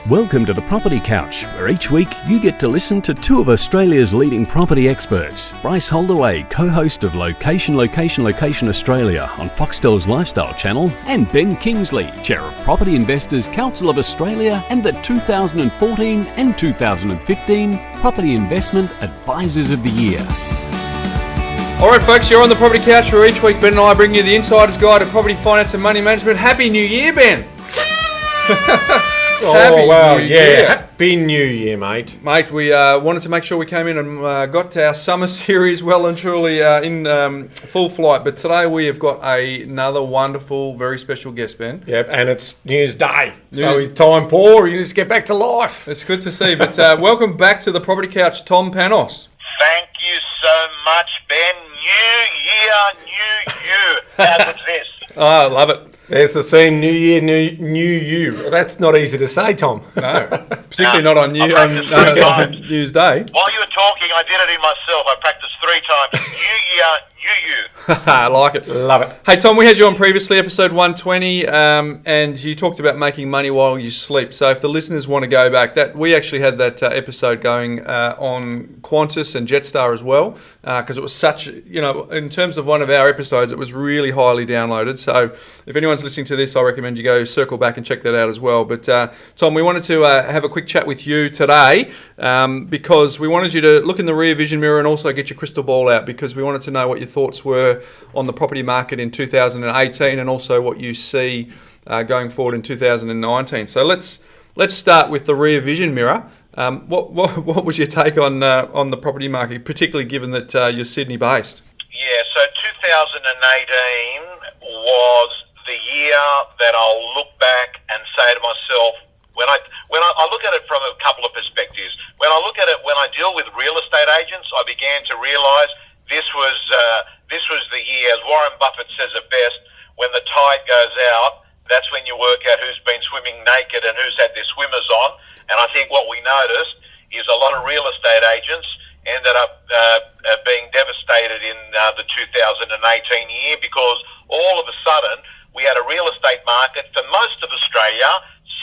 Welcome to the Property Couch, where each week you get to listen to two of Australia's leading property experts. Bryce Holdaway, co-host of Location Australia on Foxtel's Lifestyle Channel, and Ben Kingsley, chair of Property Investors Council of Australia and the 2014 and 2015 Property Investment Advisors of the Year. All right, folks, you're on the Property Couch, where each week Ben and I bring you the insider's guide to property finance and money management. Happy New Year, Ben! Happy New Year, mate. Mate, we wanted to make sure we came in and got our summer series well and truly in full flight. But today we have got another wonderful, very special guest, Ben. Yep, and it's New Year's Day. So is time poor, you just get back to life. It's good to see. But welcome back to the Property Couch, Tom Panos. Thank you so much, Ben. New year, new you. How good's this? Oh, I love it. There's the theme, New Year, new you. That's not easy to say, Tom. No, particularly not on New Year's Day. While you were talking, I did it in myself. I practiced 3 times. New year, new you. I like it. Love it. Hey, Tom, we had you on previously, episode 120, and you talked about making money while you sleep. So if the listeners want to go back, we actually had that episode going on Qantas and Jetstar as well, because it was such, in terms of one of our episodes, it was really highly downloaded. So if anyone's listening to this, I recommend you go circle back and check that out as well. But Tom, we wanted to have a quick chat with you today because we wanted you to look in the rear vision mirror and also get your crystal ball out, because we wanted to know what your thoughts were on the property market in 2018 and also what you see going forward in 2019. So let's start with the rear vision mirror. What was your take on the property market, particularly given that you're Sydney based? Yeah, so 2018 was the year that I'll look back and say to myself, when I look at it from a couple of perspectives. When I look at it, when I deal with real estate agents, I began to realise this was the year, as Warren Buffett says it best, when the tide goes out, that's when you work out who's been swimming naked and who's had their swimmers on. And I think what we noticed is a lot of real estate agents ended up being devastated in the 2018 year, because all of a sudden we had a real estate market for most of Australia,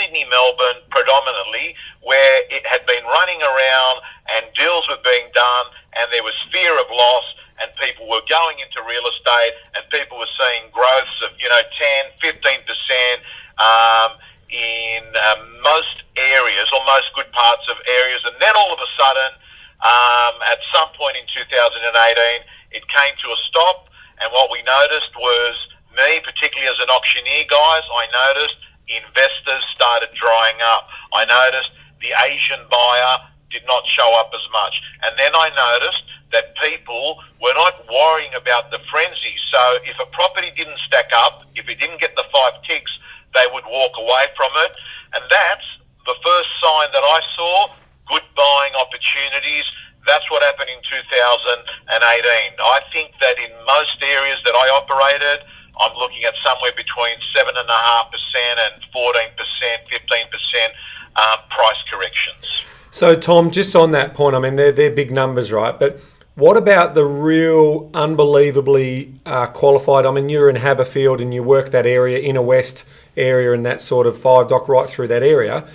Sydney, Melbourne predominantly, where it had been running around and deals were being done and there was fear of loss, and people were going into real estate and people were seeing growths of 10, 15% in most areas or most good parts of areas. And then all of a sudden, at some point in 2018, it came to a stop, and what we noticed was, me particularly as an auctioneer, guys, I noticed investors started drying up. I noticed the Asian buyer did not show up as much. And then I noticed that people were not worrying about the frenzy. So if a property didn't stack up, if it didn't get the 5 ticks, they would walk away from it. And that's the first sign that I saw, good buying opportunities. That's what happened in 2018. I think that in most areas that I operated, I'm looking at somewhere between 7.5% and 14%, 15% price corrections. So, Tom, just on that point, I mean, they're big numbers, right? But what about the real unbelievably qualified? I mean, you're in Haberfield and you work that area, Inner West area, and that sort of 5 dock right through that area.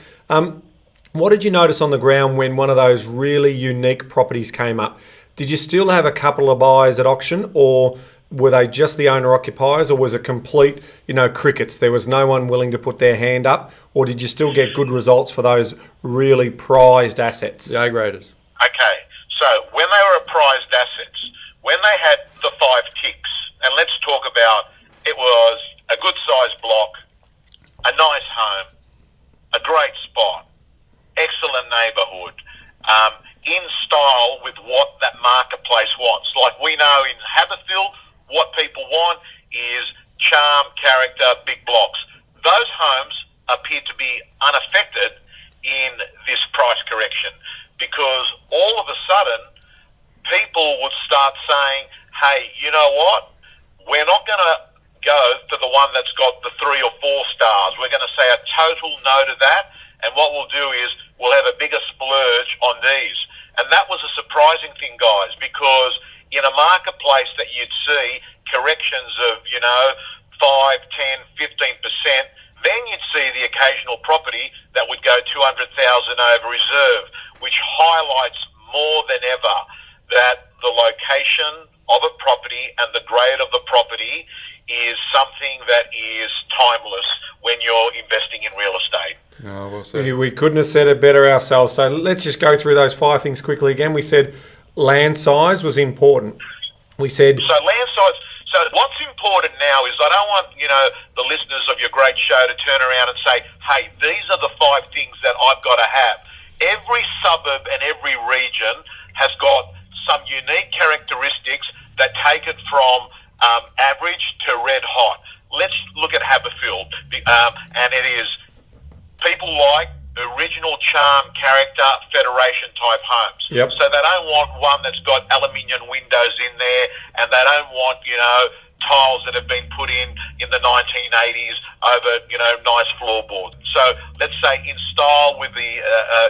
What did you notice on the ground when one of those really unique properties came up? Did you still have a couple of buyers at auction, or were they just the owner-occupiers, or was it complete, crickets? There was no one willing to put their hand up, or did you still get good results for those really prized assets? The A-graders. Okay, so when they were prized assets, when they had the 5 ticks, and let's talk about, it was a good-sized block, a nice home, a great spot, excellent neighbourhood, in style with what that marketplace wants. Like we know in Haberfield, what people want is charm, character, big blocks. Those homes appear to be unaffected in this price correction, because all of a sudden people would start saying, hey, you know what? We're not going to go for the one that's got the 3 or 4 stars. We're going to say a total no to that, and what we'll do is we'll have a bigger splurge on these. And that was a surprising thing, guys, because in a marketplace that you'd see corrections of, 5, 10, 15%, Then you'd see the occasional property that would go 200,000 over reserve, which highlights more than ever that the location of a property and the grade of the property is something that is timeless when you're investing in real estate. Oh, well said. We couldn't have said it better ourselves. So let's just go through those 5 things quickly again. We said land size was important. We said... So land size... So what's important now is I don't want, the listeners of your great show to turn around and say, hey, these are the 5 things that I've got to have. Every suburb and every region has got some unique characteristics that take it from average to red hot. Let's look at Haberfield. And it is people like original charm, character, federation type homes. Yep. So they don't want one that's got aluminium windows in there, and they don't want, tiles that have been put in the 1980s over, nice floorboards. So let's say in style with the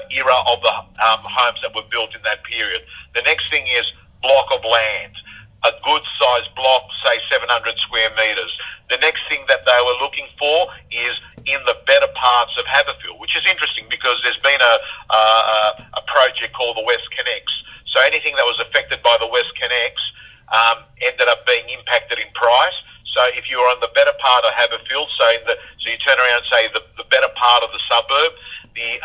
era of the homes that were built in that period. The next thing is block of land. A good sized block, say 700 square metres. The next thing that they were looking for is in the better parts of Haberfield, which is interesting because there's been a project called the West Connects. So anything that was affected by the West Connects ended up being impacted in price. So if you were on the better part of Haberfield, so you turn around and say the better part of the suburb, the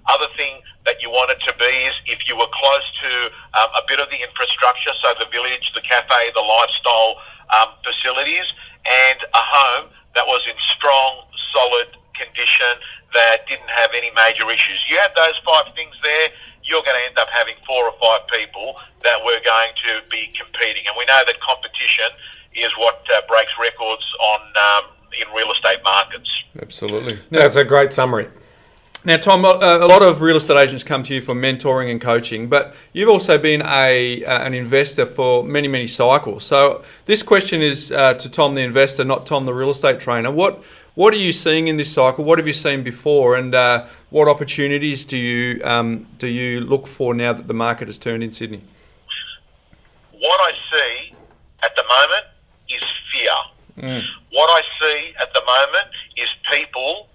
other thing that you wanted to be is if you were close to a bit of the infrastructure, so the village, the cafe, the lifestyle facilities, and a home that was in strong, solid condition that didn't have any major issues. You had those 5 things there, you're going to end up having 4 or 5 people that were going to be competing. And we know that competition is what breaks records on in real estate markets. Absolutely. That's a great summary. Now, Tom, a lot of real estate agents come to you for mentoring and coaching, but you've also been an investor for many, many cycles. So this question is to Tom, the investor, not Tom, the real estate trainer. What are you seeing in this cycle? What have you seen before, and what opportunities do you look for now that the market has turned in Sydney? What I see at the moment is fear. What I see at the moment is people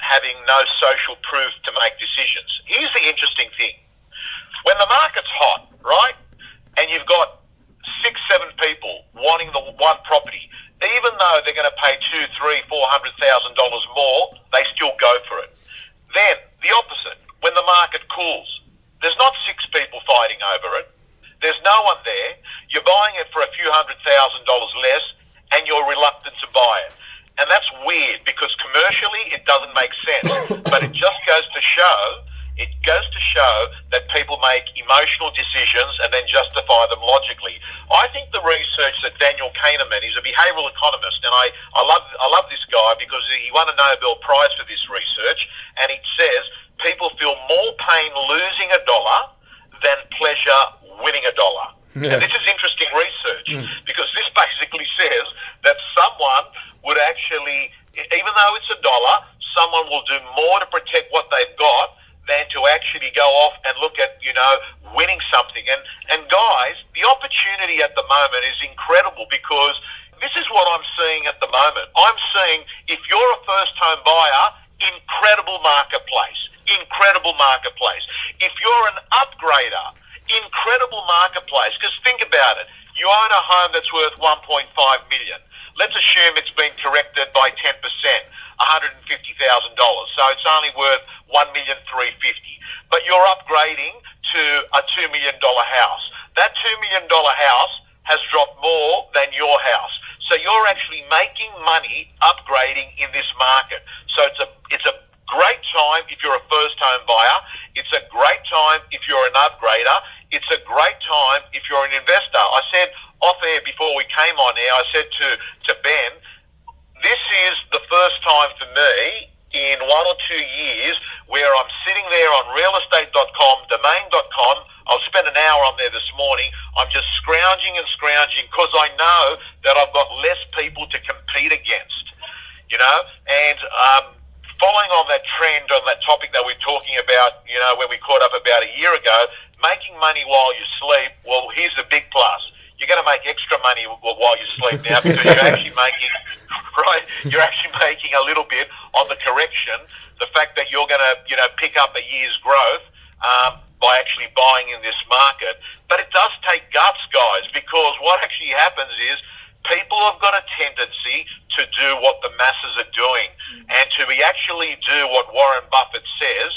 having no social proof to make decisions. Here's the interesting thing. When the market's hot, right, and you've got 6, 7 people wanting the one property, even though they're going to pay $200,000, $300,000, $400,000 more, they still go for it. Then, the opposite. When the market cools, there's not 6 people fighting over it. There's no one there. You're buying it for a few $100,000 less, and you're reluctant to buy it. And that's weird because commercially it doesn't make sense. But it just goes to show that people make emotional decisions and then justify them logically. I think the research that Daniel Kahneman, he's a behavioural economist, and I love this guy because he won a Nobel Prize for this research, and he says people feel more pain losing $1 than pleasure winning $1. Yeah. And this is interesting research because this basically says that someone would actually, even though it's $1, someone will do more to protect what they've got than to actually go off and look at, winning something. And guys, the opportunity at the moment is incredible because this is what I'm seeing at the moment. I'm seeing if you're a first home buyer, incredible marketplace. If you're an upgrader, incredible marketplace. Because think about it. You own a home that's worth $1.5 million. Let's assume it's been corrected by 10%, $150,000. So it's only worth $1,350,000. But you're upgrading to a $2 million house. That $2 million house has dropped more than your house. So you're actually making money upgrading in this market. So it's a great time if you're a first home buyer. It's a great time if you're an upgrader. It's a great time if you're an investor. I said off air before we came on air, I said to Ben, this is the first time for me in 1 or 2 years where I'm sitting there on realestate.com, domain.com. I'll spend an hour on there this morning. I'm just scrounging because I know that I've got less people to compete against, and following on that trend, on that topic that we're talking about, when we caught up about a year ago, making money while you sleep, well, here's the big plus. you're going to make extra money while you sleep now because you're actually making, right? You're actually making a little bit on the correction. The fact that you're going to, pick up a year's growth by actually buying in this market. But it does take guts, guys, because what actually happens is people have got a tendency to do what the masses are doing, and to actually do what Warren Buffett says.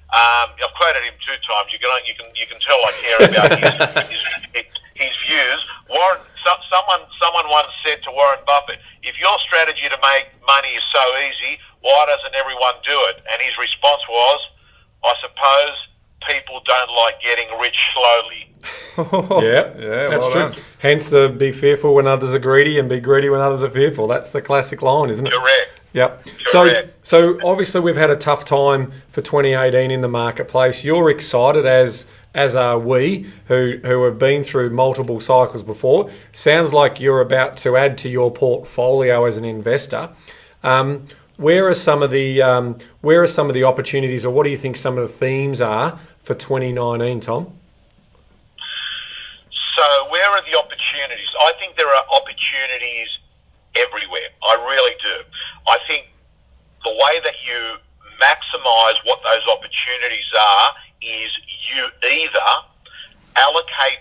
I've quoted him 2 times. You can tell I care about his views. Someone once said to Warren Buffett, "If your strategy to make money is so easy, why doesn't everyone do it?" And his response was, "I suppose people don't like getting rich slowly." Yeah, that's true. Done. Hence the be fearful when others are greedy and be greedy when others are fearful. That's the classic line, isn't it? Correct. Yep. Correct. So obviously we've had a tough time for 2018 in the marketplace. You're excited, as are we, who have been through multiple cycles before. Sounds like you're about to add to your portfolio as an investor. Where are some of the opportunities, or what do you think some of the themes are for 2019, Tom? So where are the opportunities? I think there are opportunities everywhere. I really do. I think the way that you maximise what those opportunities are is you either allocate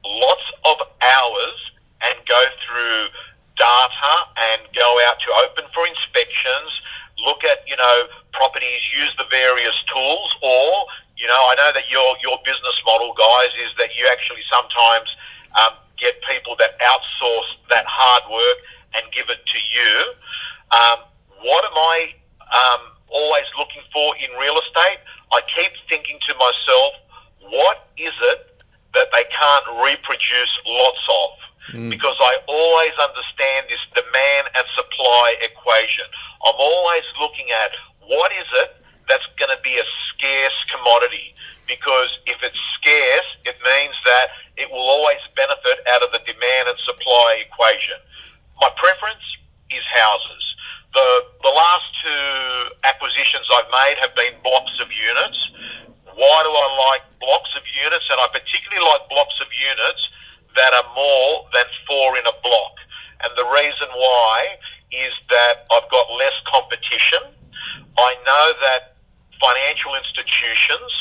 lots of hours and go through data and go out to open for inspections, look at, properties, use the various tools, or, I know that your business model, guys, is that you actually sometimes get people that outsource that hard work and give it to you. What am I always looking for in real estate? I keep thinking to myself, what is it that they can't reproduce lots of? Because I always understand this demand and supply equation. I'm always looking at what is it that's going to be a scarce commodity. Because if it's scarce, it means that it will always benefit out of the demand and supply equation. My preference is houses. The last 2 acquisitions I've made have been blocks of units. Why do I like blocks of units? And I particularly like blocks of units that are more than 4 in a block. And the reason why is that I've got less competition. I know that financial institutions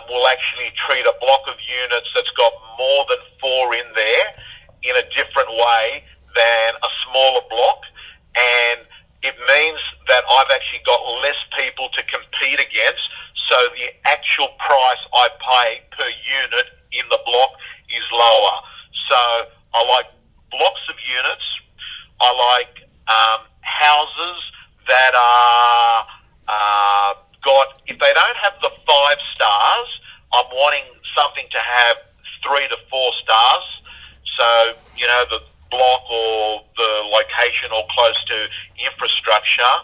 will actually treat a block of units that's got more than 4 in there in a different way than a smaller block. And it means that I've actually got less people to compete against. So the actual price I pay per unit in the block is lower. So I like blocks of units. I like houses that are got, if they don't have the 5 stars, I'm wanting something to have 3 to 4 stars. So, the block or the location or close to infrastructure.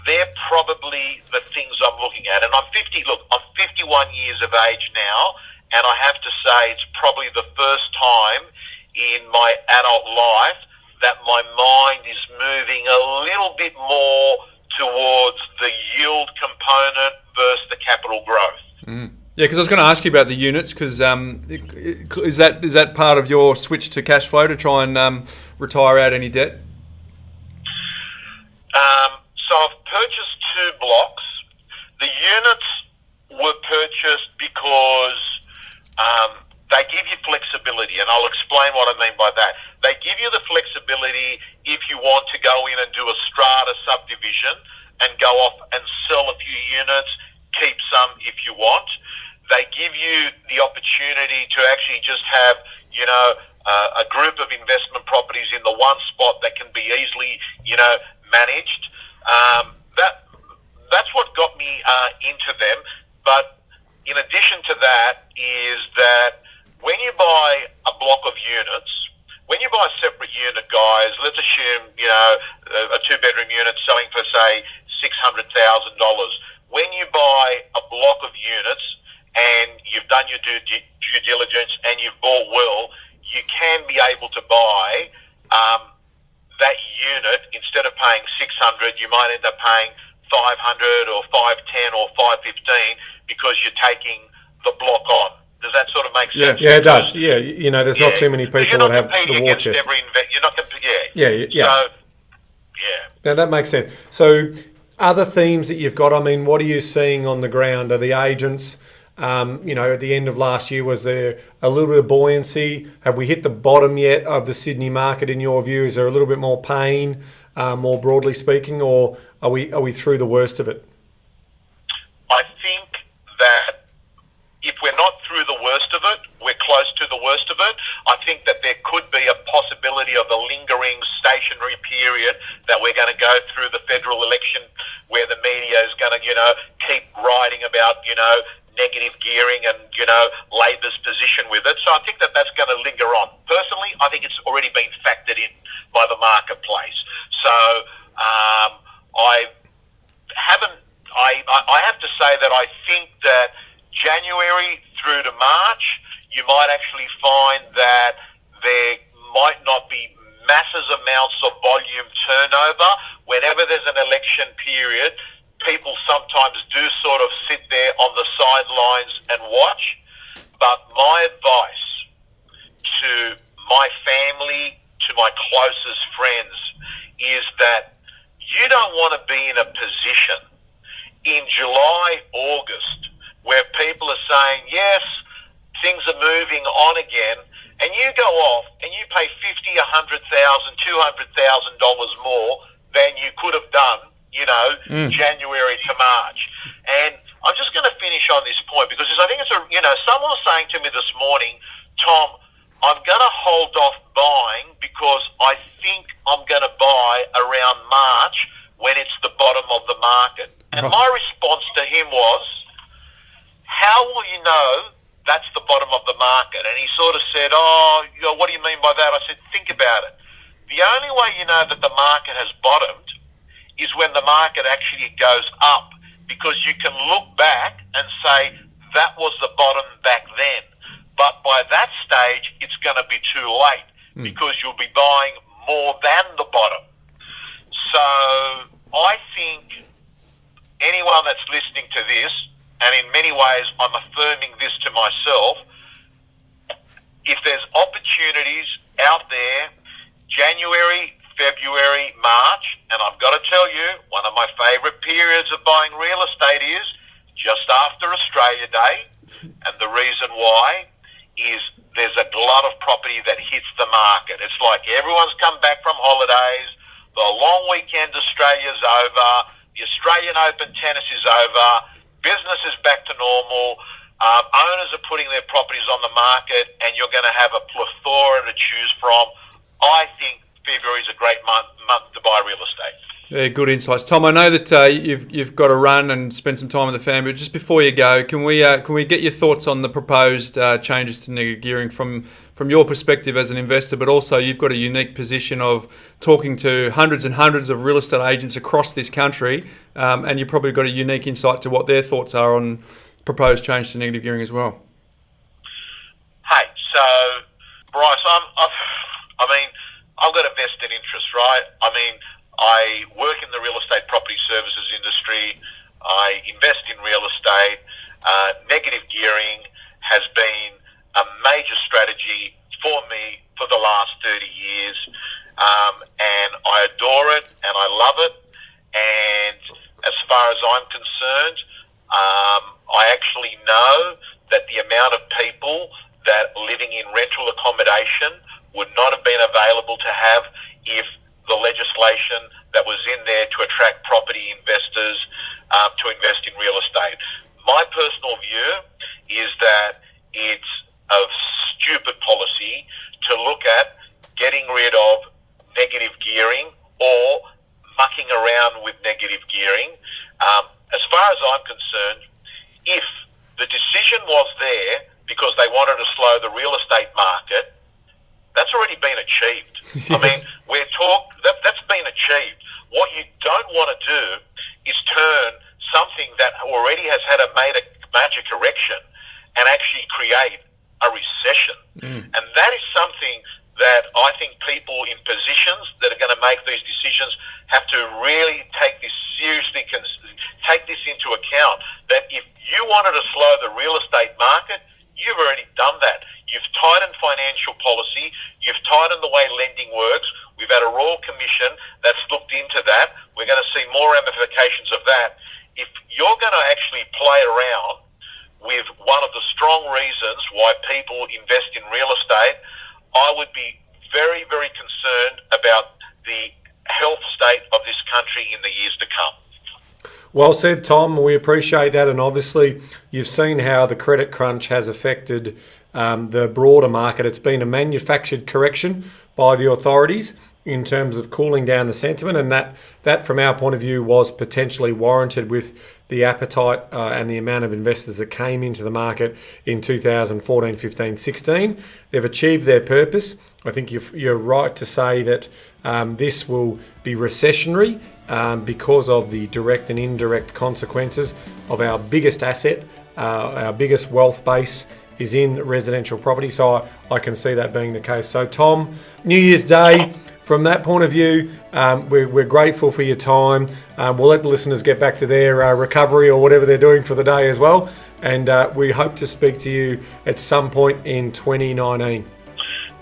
They're probably the things I'm looking at. And I'm 51 years of age now, and I have to say it's probably the first time in my adult life that my mind is moving a little bit more towards the yield component versus the capital growth. Yeah, because I was going to ask you about the units, because is that part of your switch to cash flow to try and retire out any debt? So I've purchased 2 blocks. The units were purchased because they give you flexibility, and I'll explain what I mean by that. They give you the flexibility if you want to go in and do a strata subdivision and go off and sell a few units, keep some if you want. They give you the opportunity to actually just have, a group of investment properties in the one spot that can be easily, managed. That's what got me into them. But in addition to that is that when you buy a block of units, when you buy a separate unit, guys, let's assume, a 2-bedroom unit selling for, say, $600,000. When you buy a block of units and you've done your due diligence and you've bought well, you can be able to buy that unit. Instead of paying $600, you might end up paying $500 or $510 or $515 because you're taking the block on. Does that sort of make sense? Yeah, it does. Yeah, you know, there's not too many people you're that not have the competing war against chest. you're not competing. Yeah. So, yeah. Now that makes sense. So, other themes that you've got. I mean, what are you seeing on the ground? Are the agents? You know, at the end of last year, was there a little bit of buoyancy? Have we hit the bottom yet of the Sydney market? In your view, is there a little bit more pain, more broadly speaking, or are we through the worst of it? I think that if we're not through the worst of it, we're close to the worst of it. I think that there could be a possibility of a lingering stationary period that we're going to go through the federal election where the media is going to, keep writing about, negative gearing and, Labor's position with it. So I think that that's going to linger on. Personally, I think it's already been factored in by the marketplace. So I have to say that I think that January through to March, you might actually find that there might not be massive amounts of volume turnover. Whenever there's an election period, people sometimes do sort of sit there on the sidelines and watch. But my advice to my family, to my closest friends, is that you don't want to be in a position in July, August, where people are saying, yes, things are moving on again, and you go off and you pay $50,000, $100,000, $200,000 more than you could have done, January to March. And I'm just going to finish on this point because I think it's someone was saying to me this morning, Tom, I'm going to hold off buying because I think I'm going to buy around March when it's the bottom of the market. And my response to him was, how will you know that's the bottom of the market? And he sort of said, what do you mean by that? I said, think about it. The only way you know that the market has bottomed is when the market actually goes up, because you can look back and say that was the bottom back then. But by that stage, it's going to be too late because you'll be buying more than the bottom. So I think anyone that's listening to this, and in many ways I'm affirming this to myself, if there's opportunities out there, January, February, March, and I've got to tell you, one of my favourite periods of buying real estate is just after Australia Day, and the reason why is there's a lot of property that hits the market. It's like everyone's come back from holidays, the long weekend Australia's over, the Australian Open tennis is over, business is back to normal, owners are putting their properties on the market, and you're going to have a plethora to choose from. I think February is a great month to buy real estate. Yeah, good insights, Tom. I know that you've got to run and spend some time with the family, but just before you go, can we get your thoughts on the proposed changes to negative gearing from your perspective as an investor, but also you've got a unique position of talking to hundreds and hundreds of real estate agents across this country, and you've probably got a unique insight to what their thoughts are on proposed change to negative gearing as well. Hey, so Bryce, I've got a vested interest, right? I work in the real estate property services industry. I invest in real estate. Negative gearing has been a major strategy for me for the last 30 years. And I adore it and I love it. And as far as I'm concerned, I actually know that the amount of people that are living in rental accommodation would not have been available to have if the legislation that was in there to attract property investors to invest in real estate. My personal view is that it's a stupid policy to look at getting rid of negative gearing or mucking around with negative gearing. As far as I'm concerned, if the decision was there because they wanted to slow the real estate market, that's already been achieved. Yes. That's been achieved. What you don't want to do is turn something that already has had a major correction and actually create a recession. And that is something that I think people in positions that are going to make these decisions have to really take this seriously, take this into account, that if you wanted to slow the real estate market, You've already done that. You've tightened financial policy. You've tightened the way lending works. We've had a Royal Commission that's looked into that. We're going to see more ramifications of that. If you're going to actually play around with one of the strong reasons why people invest in real estate, I would be very, very concerned about the health state of this country in the years to come. Well said, Tom. We appreciate that, and obviously you've seen how the credit crunch has affected the broader market. It's been a manufactured correction by the authorities in terms of cooling down the sentiment, and that from our point of view was potentially warranted with the appetite and the amount of investors that came into the market in 2014, 15, 16. They've achieved their purpose. I think you're right to say that this will be recessionary because of the direct and indirect consequences of our biggest asset, our biggest wealth base is in residential property. So I can see that being the case. So Tom, New Year's Day, from that point of view, we're grateful for your time. We'll let the listeners get back to their recovery or whatever they're doing for the day as well. And we hope to speak to you at some point in 2019.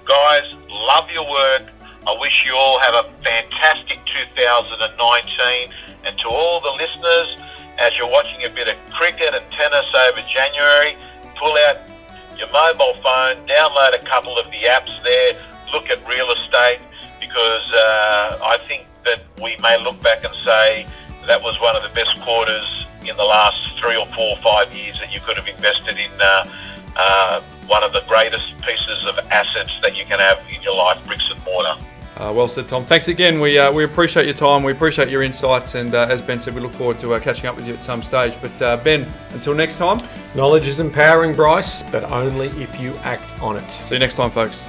Guys, love your work. I wish you all have a fantastic 2019. And to all the listeners, as you're watching a bit of cricket and tennis over January, pull out your mobile phone, download a couple of the apps there, look at real estate, because I think that we may look back and say that was one of the best quarters in the last 3 or 4 or 5 years that you could have invested in one of the greatest pieces of assets that you can have in your life, bricks and mortar. Well said, Tom. Thanks again. We appreciate your time. We appreciate your insights. And as Ben said, we look forward to catching up with you at some stage. But Ben, until next time. Knowledge is empowering, Bryce, but only if you act on it. See you next time, folks.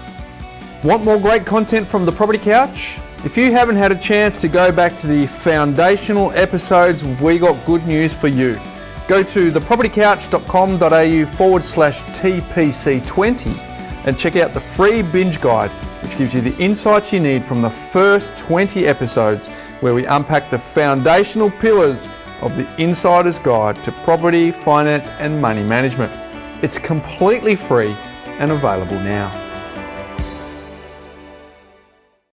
Want more great content from The Property Couch? If you haven't had a chance to go back to the foundational episodes, we got good news for you. Go to thepropertycouch.com.au/TPC20 and check out the free binge guide, which gives you the insights you need from the first 20 episodes, where we unpack the foundational pillars of the insider's guide to property, finance and money management. It's completely free and available now.